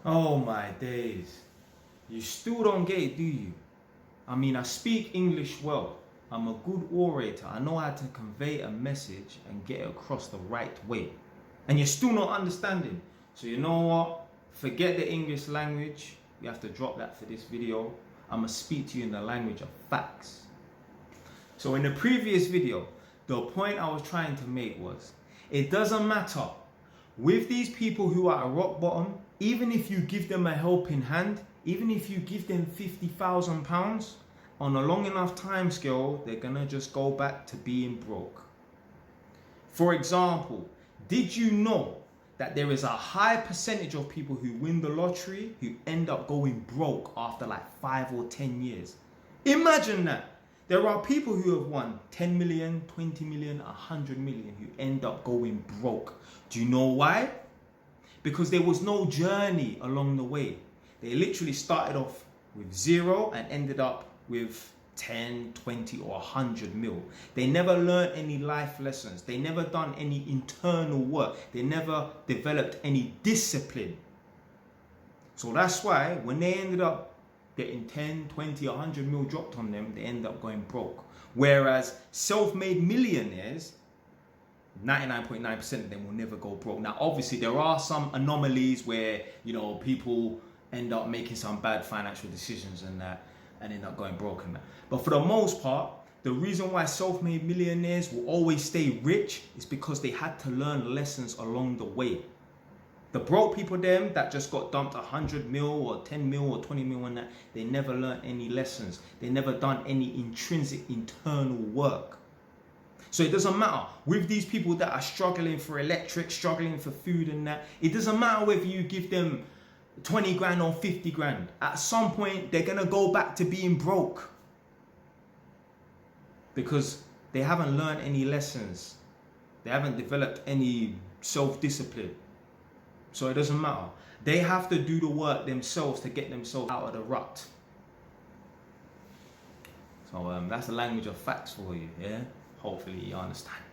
Oh my days. You still don't get it, do you? I mean, I speak English well. I'm a good orator. I know how to convey a message and get it across the right way. And you're still not understanding. So you know what? Forget the English language. You have to drop that for this video. I'm going to speak to you in the language of facts. So in the previous video, the point I was trying to make was, it doesn't matter with these people who are at rock bottom, even if you give them a helping hand, even if you give them £50,000, on a long enough time scale, they're gonna just go back to being broke. For example, did you know that there is a high percentage of people who win the lottery who end up going broke after like 5 or 10 years? Imagine that. There are people who have won 10 million, 20 million, 100 million who end up going broke. Do you know why? Because there was no journey along the way. They literally started off with zero and ended up with 10, 20 or 100 mil. They never learned any life lessons. They never done any internal work. They never developed any discipline. So that's why when they ended up getting 10, 20, 100 mil dropped on them, they end up going broke. Whereas self-made millionaires, 99.9% of them will never go broke. Now, obviously, there are some anomalies where, people end up making some bad financial decisions and that, and end up going broke and that. But for the most part, the reason why self-made millionaires will always stay rich is because they had to learn lessons along the way. The broke people, them that just got dumped 100 mil or 10 mil or 20 mil and that, they never learned any lessons. They never done any intrinsic internal work. So it doesn't matter with these people that are struggling for electric, struggling for food and that. It doesn't matter whether you give them 20 grand or 50 grand. At some point, they're going to go back to being broke. Because they haven't learned any lessons. They haven't developed any self-discipline. So it doesn't matter. They have to do the work themselves to get themselves out of the rut. So that's the language of facts for you, yeah? Hopefully you understand.